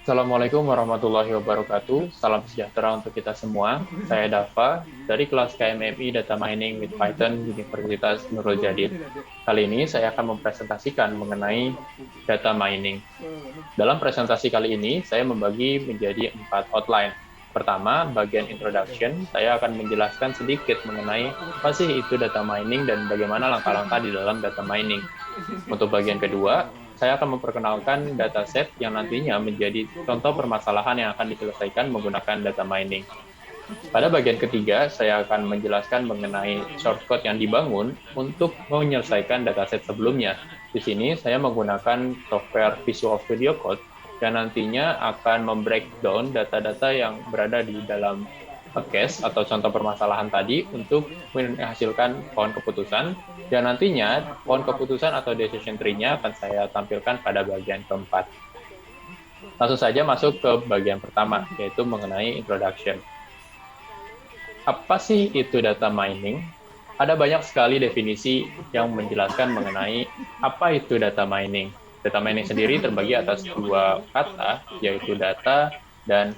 Assalamualaikum warahmatullahi wabarakatuh. Salam sejahtera untuk kita semua. Saya Dava dari kelas KMMI Data Mining with Python Universitas Nurul Jadid. Kali ini saya akan mempresentasikan mengenai data mining. Dalam presentasi kali ini, saya membagi menjadi 4 outline. Pertama, bagian introduction, saya akan menjelaskan sedikit mengenai apa sih itu data mining dan bagaimana langkah-langkah di dalam data mining. Untuk bagian kedua, saya akan memperkenalkan dataset yang nantinya menjadi contoh permasalahan yang akan diselesaikan menggunakan data mining. Pada bagian ketiga, saya akan menjelaskan mengenai shortcut yang dibangun untuk menyelesaikan dataset sebelumnya. Di sini, saya menggunakan software Visual Studio Code yang nantinya akan membreakdown data-data yang berada di dalam case atau contoh permasalahan tadi untuk menghasilkan pohon keputusan, dan nantinya pohon keputusan atau decision tree-nya akan saya tampilkan pada bagian keempat. Langsung saja masuk ke bagian pertama, yaitu mengenai introduction. Apa sih itu data mining? Ada banyak sekali definisi yang menjelaskan mengenai apa itu data mining. Data mining sendiri terbagi atas dua kata, yaitu data dan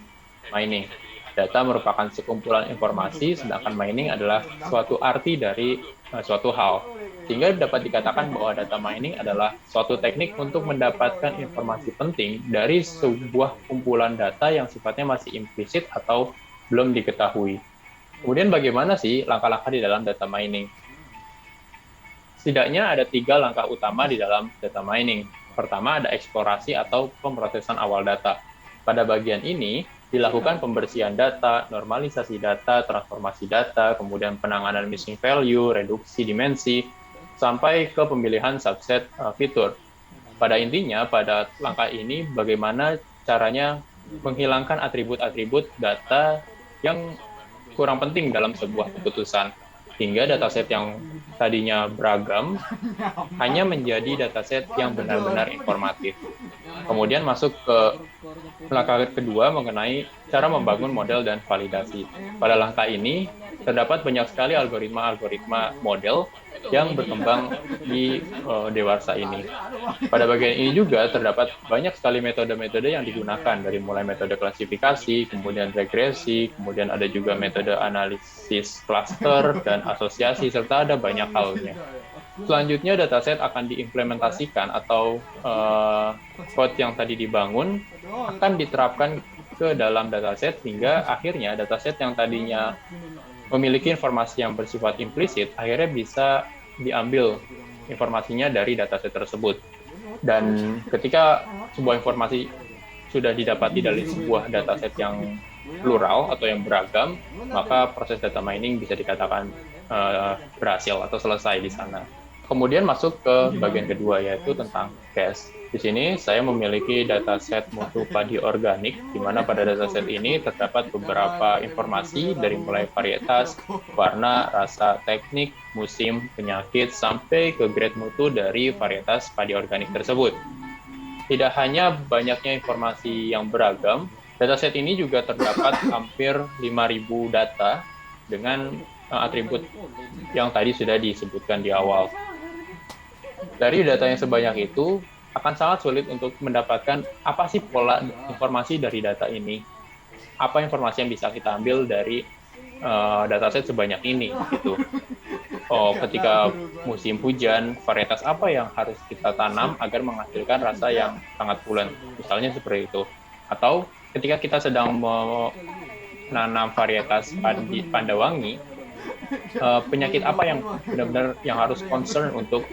mining. Data merupakan sekumpulan informasi, sedangkan mining adalah suatu arti dari suatu hal. Sehingga dapat dikatakan bahwa data mining adalah suatu teknik untuk mendapatkan informasi penting dari sebuah kumpulan data yang sifatnya masih implisit atau belum diketahui. Kemudian bagaimana sih langkah-langkah di dalam data mining? Setidaknya ada 3 langkah utama di dalam data mining. Pertama ada eksplorasi atau pemrosesan awal data. Pada bagian ini dilakukan pembersihan data, normalisasi data, transformasi data, kemudian penanganan missing value, reduksi dimensi, sampai ke pemilihan subset fitur. Pada intinya, pada langkah ini bagaimana caranya menghilangkan atribut-atribut data yang kurang penting dalam sebuah keputusan, hingga dataset yang tadinya beragam hanya menjadi dataset yang benar-benar informatif. Kemudian masuk ke langkah kedua mengenai cara membangun model dan validasi. Pada langkah ini, terdapat banyak sekali algoritma-algoritma model yang berkembang di dewasa ini. Pada bagian ini juga terdapat banyak sekali metode-metode yang digunakan, dari mulai metode klasifikasi, kemudian regresi, kemudian ada juga metode analisis cluster dan asosiasi, serta ada banyak halnya. Selanjutnya dataset akan diimplementasikan atau code yang tadi dibangun akan diterapkan ke dalam dataset, hingga akhirnya dataset yang tadinya memiliki informasi yang bersifat implisit akhirnya bisa diambil informasinya dari dataset tersebut. Dan ketika sebuah informasi sudah didapati dari sebuah dataset yang plural atau yang beragam, maka proses data mining bisa dikatakan berhasil atau selesai di sana. Kemudian masuk ke bagian kedua, yaitu tentang cache. Di sini saya memiliki dataset mutu padi organik, di mana pada dataset ini terdapat beberapa informasi dari mulai varietas, warna, rasa, teknik, musim, penyakit, sampai ke grade mutu dari varietas padi organik tersebut. Tidak hanya banyaknya informasi yang beragam, dataset ini juga terdapat hampir 5.000 data dengan atribut yang tadi sudah disebutkan di awal. Dari data yang sebanyak itu, akan sangat sulit untuk mendapatkan apa sih pola informasi dari data ini. Apa informasi yang bisa kita ambil dari dataset sebanyak ini, gitu. Ketika musim hujan, varietas apa yang harus kita tanam agar menghasilkan rasa yang sangat pulen, misalnya seperti itu. Atau ketika kita sedang menanam varietas pandawangi, penyakit apa yang benar-benar yang harus concern untuk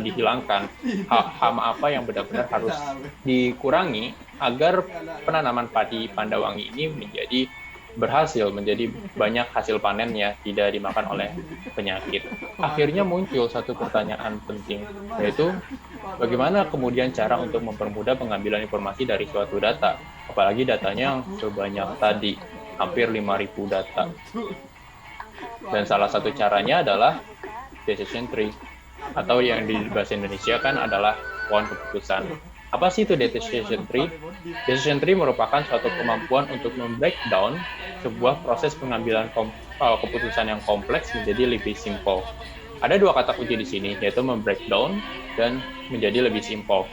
dihilangkan, hama apa yang benar-benar harus dikurangi agar penanaman padi pandawangi ini menjadi berhasil, menjadi banyak hasil panennya, tidak dimakan oleh penyakit. Akhirnya muncul satu pertanyaan penting, yaitu bagaimana kemudian cara untuk mempermudah pengambilan informasi dari suatu data, apalagi datanya yang sebanyak tadi, hampir 5.000 data. Dan salah satu caranya adalah decision tree, atau yang di bahasa Indonesia kan adalah pohon keputusan. Apa sih itu decision tree? Decision tree merupakan suatu kemampuan untuk membreakdown sebuah proses pengambilan keputusan yang kompleks menjadi lebih simple. Ada dua kata kunci di sini, yaitu membreakdown dan menjadi lebih simple.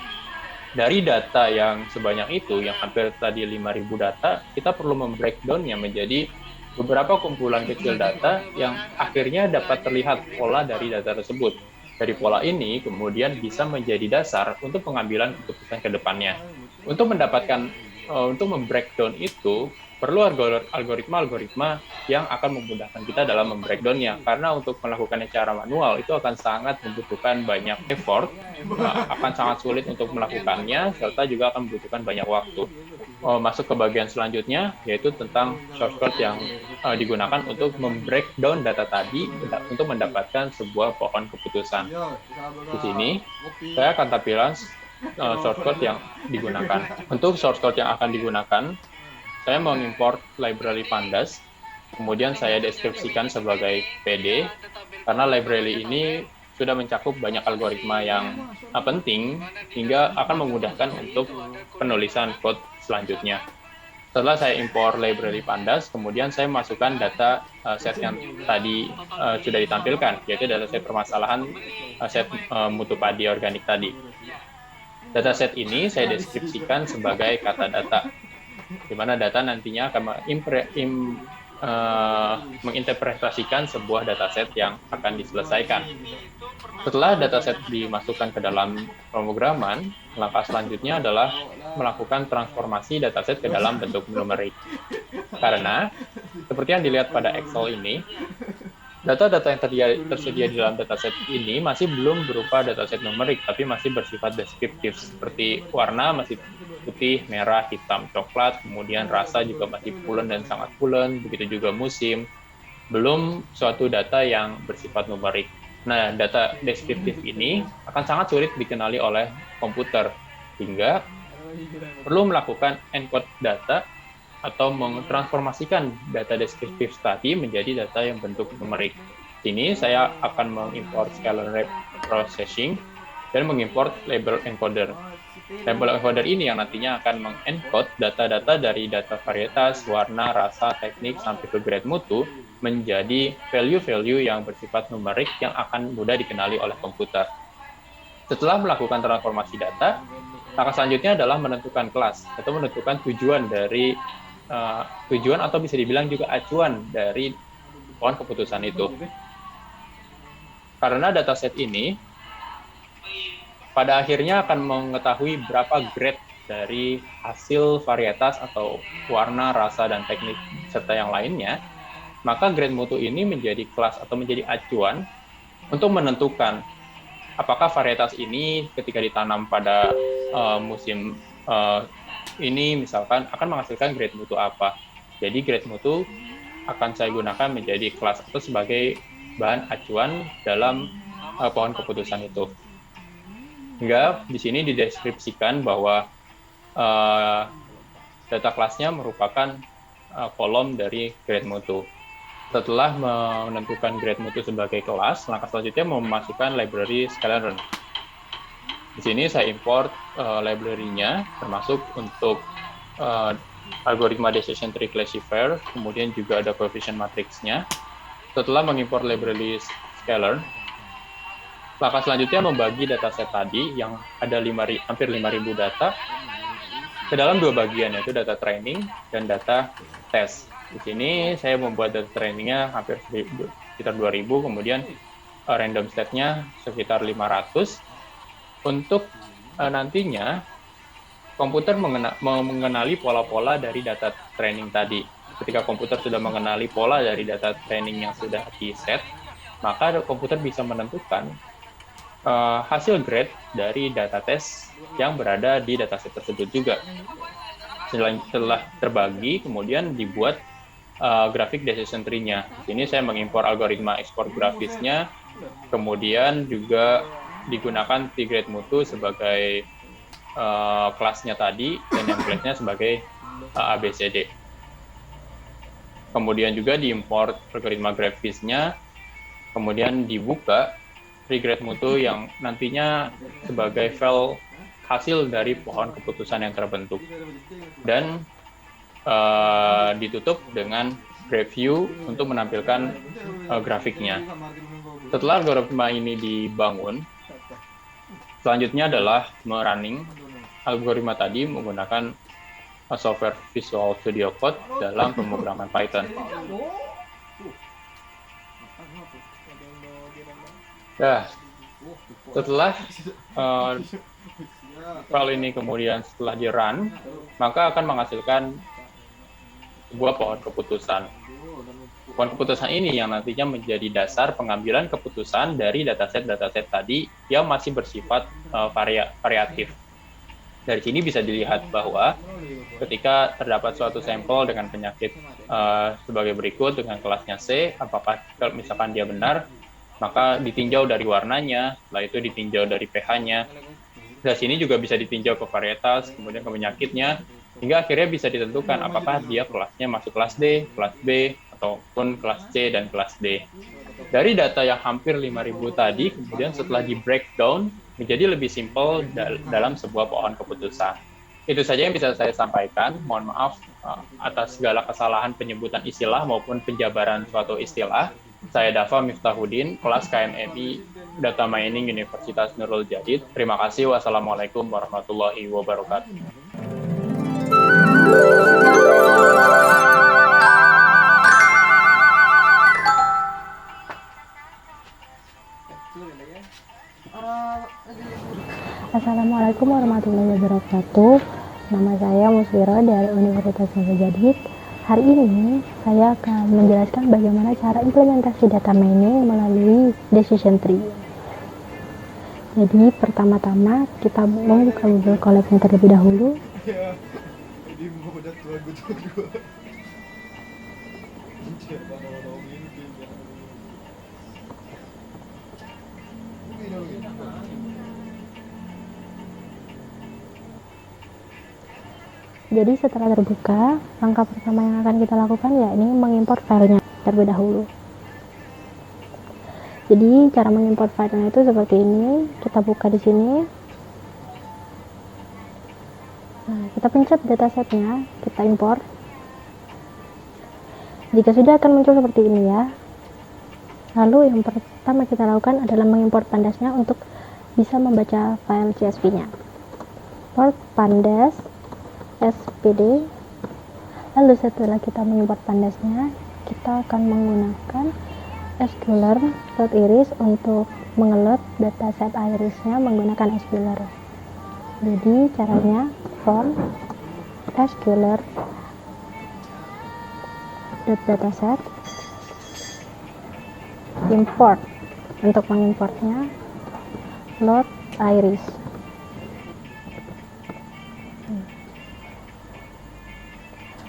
Dari data yang sebanyak itu, yang hampir tadi 5.000 data, kita perlu membreakdown-nya menjadi beberapa kumpulan kecil data yang akhirnya dapat terlihat pola dari data tersebut. Dari pola ini kemudian bisa menjadi dasar untuk pengambilan keputusan ke depannya. Untuk mendapatkan, untuk membreakdown itu, perlu algoritma-algoritma yang akan memudahkan kita dalam membreakdown-nya. Karena untuk melakukannya secara manual itu akan sangat membutuhkan banyak effort, akan sangat sulit untuk melakukannya, serta juga akan membutuhkan banyak waktu. Masuk ke bagian selanjutnya, yaitu tentang shortcut yang digunakan untuk membreakdown data tadi untuk mendapatkan sebuah pohon keputusan. Di sini, saya akan tampilkan shortcut yang digunakan. Untuk shortcut yang akan digunakan, saya mengimport library Pandas, kemudian saya deskripsikan sebagai PD, karena library ini sudah mencakup banyak algoritma yang penting, hingga akan memudahkan untuk penulisan code selanjutnya. Setelah saya import library Pandas, kemudian saya masukkan data set yang tadi sudah ditampilkan, yaitu dataset permasalahan set mutu padi organik tadi. Dataset ini saya deskripsikan sebagai kata data, di mana data nantinya akan menginterpretasikan sebuah dataset yang akan diselesaikan. Setelah dataset dimasukkan ke dalam pemrograman, langkah selanjutnya adalah melakukan transformasi dataset ke dalam bentuk numerik. Karena, seperti yang dilihat pada Excel ini, data-data yang tersedia di dalam dataset ini masih belum berupa dataset numerik, tapi masih bersifat deskriptif, seperti warna masih putih, merah, hitam, coklat, kemudian rasa juga masih pulen dan sangat pulen, begitu juga musim, belum suatu data yang bersifat numerik. Nah, data deskriptif ini akan sangat sulit dikenali oleh komputer, hingga perlu melakukan encode data atau mentransformasikan data deskriptif tadi menjadi data yang bentuk numerik. Sini saya akan mengimport scalar processing dan mengimport label encoder. Label encoder ini yang nantinya akan mengencode data-data dari data varietas, warna, rasa, teknik, sampai ke grade mutu menjadi value-value yang bersifat numerik yang akan mudah dikenali oleh komputer. Setelah melakukan transformasi data, langkah selanjutnya adalah menentukan kelas atau menentukan tujuan dari tujuan atau bisa dibilang juga acuan dari pohon keputusan itu. Karena dataset ini pada akhirnya akan mengetahui berapa grade dari hasil varietas atau warna, rasa, dan teknik serta yang lainnya, maka grade mutu ini menjadi kelas atau menjadi acuan untuk menentukan apakah varietas ini ketika ditanam pada musim ini misalkan akan menghasilkan grade mutu apa. Jadi grade mutu akan saya gunakan menjadi kelas atau sebagai bahan acuan dalam pohon keputusan itu. Hingga di sini dideskripsikan bahwa data kelasnya merupakan kolom dari grade mutu. Setelah menentukan grade mutu sebagai kelas, langkah selanjutnya memasukkan library Scaleron. Di sini saya import library-nya, termasuk untuk algoritma decision tree classifier, kemudian juga ada coefficient matrix-nya. Setelah mengimport library Scaleron, langkah selanjutnya membagi dataset tadi yang ada hampir 5.000 data ke dalam dua bagian, yaitu data training dan data test. Di sini saya membuat data trainingnya hampir sekitar 2.000, kemudian random state-nya sekitar 500. Untuk nantinya komputer mengenali pola-pola dari data training tadi. Ketika komputer sudah mengenali pola dari data training yang sudah di-set, maka komputer bisa menentukan hasil grade dari data test yang berada di dataset tersebut juga. Setelah terbagi, kemudian dibuat grafik decision tree-nya. Di sini saya mengimpor algoritma ekspor grafisnya, kemudian juga digunakan T-grade mutu sebagai kelasnya tadi, dan yang kelasnya sebagai ABCD. Kemudian juga diimport algoritma grafisnya, kemudian dibuka T-grade mutu yang nantinya sebagai file hasil dari pohon keputusan yang terbentuk. Dan ditutup dengan preview untuk menampilkan grafiknya. Setelah algoritma ini dibangun, selanjutnya adalah merunning algoritma tadi menggunakan software Visual Studio Code dalam pemrograman Python. Nah, setelah file ini kemudian setelah di-run, maka akan menghasilkan sebuah pohon keputusan. Pohon keputusan ini yang nantinya menjadi dasar pengambilan keputusan dari dataset-dataset tadi yang masih bersifat variatif. Dari sini bisa dilihat bahwa ketika terdapat suatu sampel dengan penyakit sebagai berikut dengan kelasnya C, apakah misalkan dia benar, maka ditinjau dari warnanya, setelah itu ditinjau dari pH-nya. Dari sini juga bisa ditinjau ke varietas, kemudian ke penyakitnya, hingga akhirnya bisa ditentukan apakah dia kelasnya masuk kelas D, kelas B, ataupun kelas C dan kelas D. Dari data yang hampir 5.000 tadi, kemudian setelah di breakdown, menjadi lebih simpel dalam sebuah pohon keputusan. Itu saja yang bisa saya sampaikan. Mohon maaf atas segala kesalahan penyebutan istilah maupun penjabaran suatu istilah. Saya Dava Miftahudin, kelas KMMI Data Mining Universitas Nurul Jadid. Terima kasih. Wassalamualaikum warahmatullahi wabarakatuh. Assalamualaikum warahmatullahi wabarakatuh. Nama saya Muswiro dari Universitas Nurul Jadid. Hari ini saya akan menjelaskan bagaimana cara implementasi data mining melalui decision tree. Jadi pertama-tama kita membuka Google Colab terlebih dahulu. Jadi setelah terbuka, langkah pertama yang akan kita lakukan yakni mengimport filenya terlebih dahulu. Jadi cara mengimport filenya itu seperti ini. Kita buka di sini. Nah, kita pencet datasetnya, kita import. Jika sudah akan muncul seperti ini ya. Lalu yang pertama kita lakukan adalah mengimport pandasnya untuk bisa membaca file CSV-nya. Import pandas SPD. Lalu setelah kita mengimport pandasnya, kita akan menggunakan sqler.iris untuk mengeload dataset irisnya menggunakan sqler. Jadi caranya from sqler.dataset import, untuk mengimportnya load iris.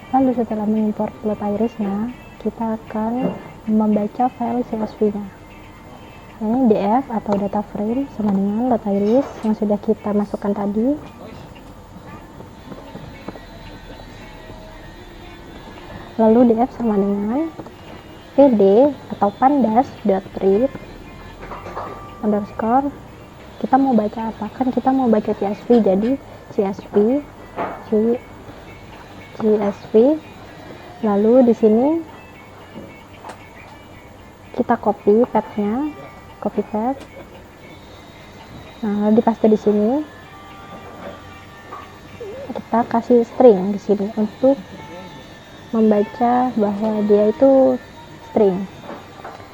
Lalu setelah mengimport load irisnya, kita akan membaca file CSV-nya. Ini df atau data frame sama dengan load iris yang sudah kita masukkan tadi. Lalu df sama dengan pd atau pandas.read underscore. Kita mau baca apa? Kan kita mau baca CSV, jadi CSV lalu di sini kita copy path-nya, copy path. Nah, lalu dipaste di sini. Kita kasih string di sini untuk membaca bahwa dia itu string.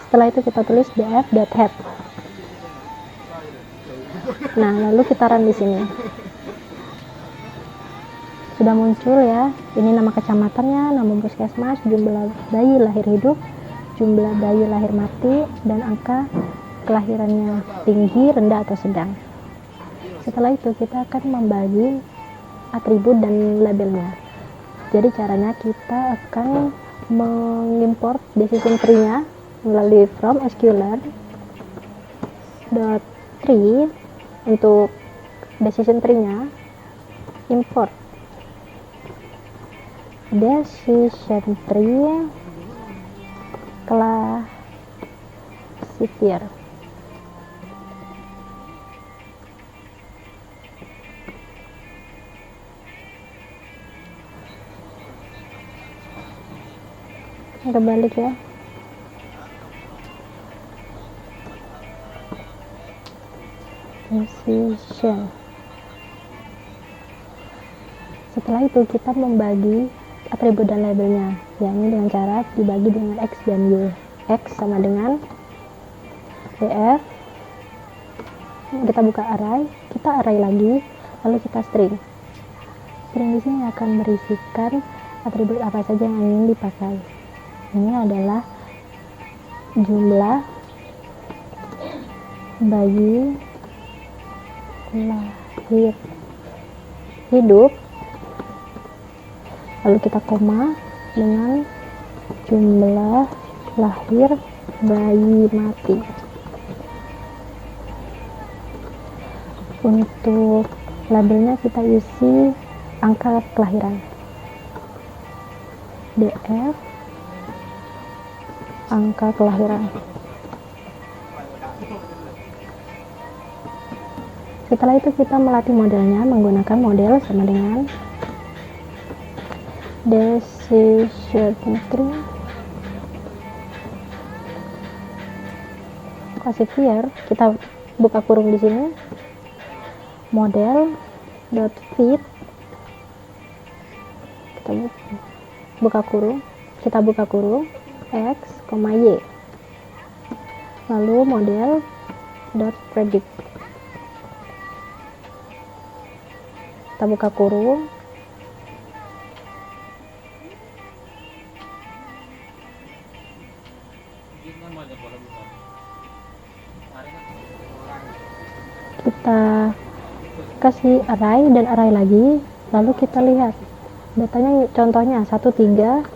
Setelah itu kita tulis df.head. Nah, lalu kita run di sini. Sudah muncul ya, ini nama kecamatannya, nama puskesmas, jumlah bayi lahir hidup, jumlah bayi lahir mati, dan angka kelahirannya tinggi, rendah, atau sedang. Setelah itu kita akan membagi atribut dan labelnya. Jadi caranya kita akan mengimport decision tree-nya melalui from sqler.tree. Untuk decision tree-nya import decision tree classifier. Kebalik ya. Decision Setelah itu kita membagi atribut dan labelnya, yakni dengan cara dibagi dengan X dan Y. X sama dengan df, kita buka array, kita array lagi, lalu kita string. String di sini akan berisikan atribut apa saja yang ingin dipakai. Ini adalah jumlah bayi lahir hidup, lalu kita koma dengan jumlah lahir bayi mati. Untuk labelnya kita isi angka kelahiran, df angka kelahiran. Setelah itu kita melatih modelnya menggunakan model sama dengan decision tree classifier. Kita buka kurung di sini, model dot fit, kita buka kurung x, y, lalu model dot predict, kita buka kurung, kita kasih array dan array lagi, lalu kita lihat datanya. Contohnya 13,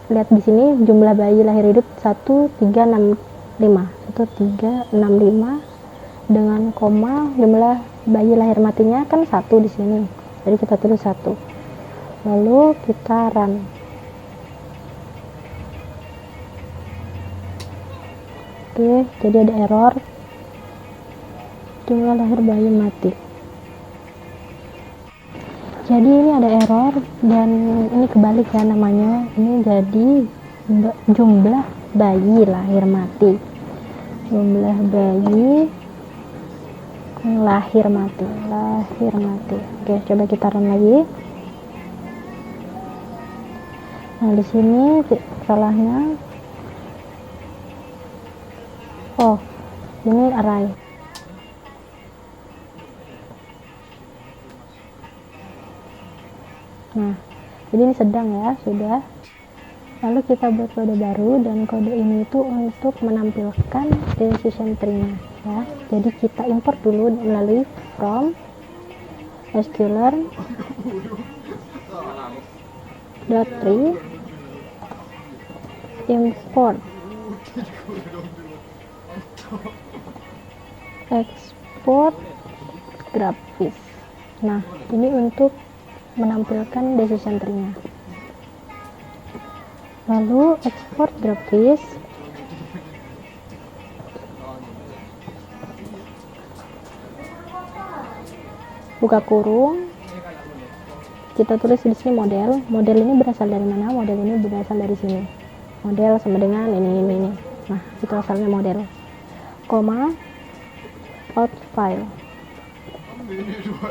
lihat di sini jumlah bayi lahir hidup 1365 dengan koma, jumlah bayi lahir matinya kan 1 di sini, jadi kita tulis 1, lalu kita run. Oke, jadi ada error jumlah lahir bayi mati. Jadi ini ada error dan ini kebalik ya namanya, ini jadi jumlah bayi lahir mati, jumlah bayi lahir mati. Oke, coba kita run lagi. Nah, di sini salahnya, oh ini array. Nah, jadi ini sedang ya, sudah. Lalu kita buat kode baru, dan kode ini itu untuk menampilkan decision tree-nya ya. Jadi kita import dulu melalui from sklearn dot tree import export grafis. Nah, ini untuk menampilkan decision tree-nya. Lalu export grafis, buka kurung, kita tulis di sini model. Model ini berasal dari mana? Model ini berasal dari sini. Model sama dengan ini. Nah, itu asalnya model. Koma, out file.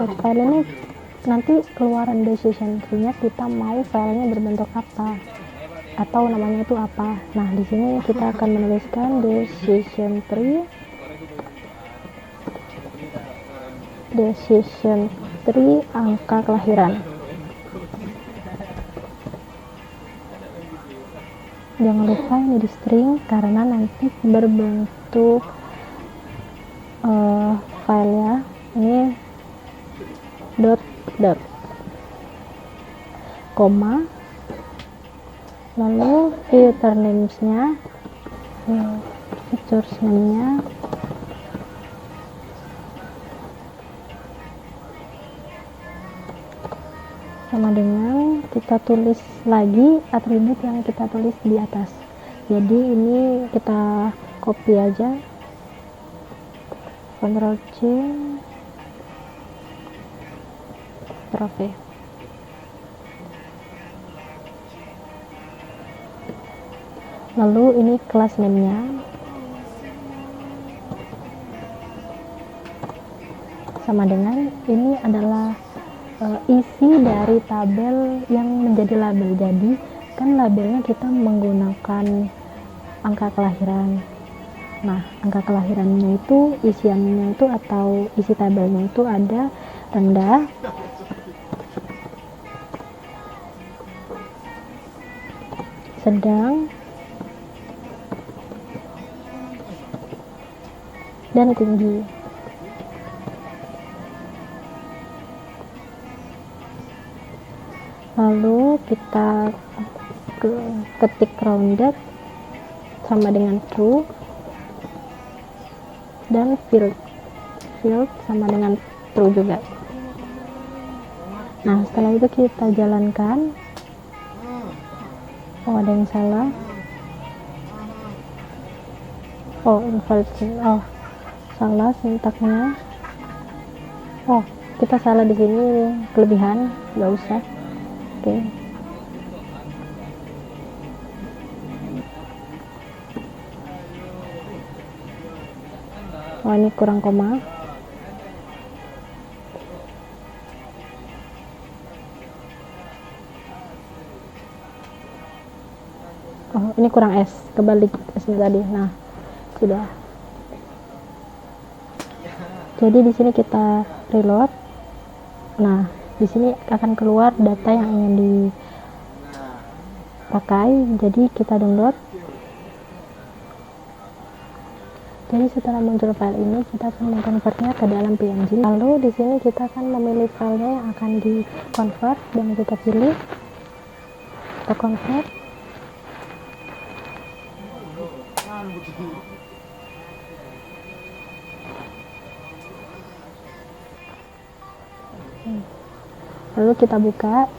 Out file ini nanti keluaran decision tree-nya, kita mau filenya berbentuk apa atau namanya itu apa. Nah, di sini kita akan menuliskan decision tree angka kelahiran. Jangan lupa ini di string karena nanti berbentuk file ya. Ini dot koma, lalu filter names-nya, features name-nya, sama dengan kita tulis lagi atribut yang kita tulis di atas. Jadi ini kita copy aja, Ctrl C, Ctrl V. Lalu ini kelas name-nya, sama dengan ini adalah isi dari tabel yang menjadi label. Jadi kan labelnya kita menggunakan angka kelahiran. Nah, angka kelahirannya itu isiannya itu atau isi tabelnya itu ada rendah, sedang, dan tinggi. Lalu kita ketik rounded sama dengan true, dan filled sama dengan true juga. Nah, setelah itu kita jalankan. Oh, ada yang salah. Oh, invalid. Oh, salah sintaknya. Oh, kita salah di sini, kelebihan, nggak usah. Oke. Oh, ini kurang koma. Oh, ini kurang S, kebalik S-nya tadi. Nah, sudah. Jadi di sini kita reload. Nah, di sini akan keluar data yang ingin dipakai. Jadi kita download. Jadi setelah muncul file ini, kita akan mengkonvertnya ke dalam PNG. Lalu di sini kita akan memilih filenya yang akan di convert, dan kita pilih, kita convert. Lalu kita buka.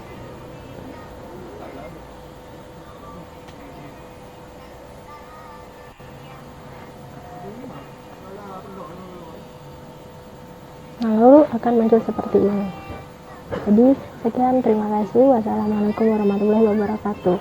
Nah, lalu akan muncul seperti ini. Jadi sekian, terima kasih. Wassalamualaikum warahmatullahi wabarakatuh.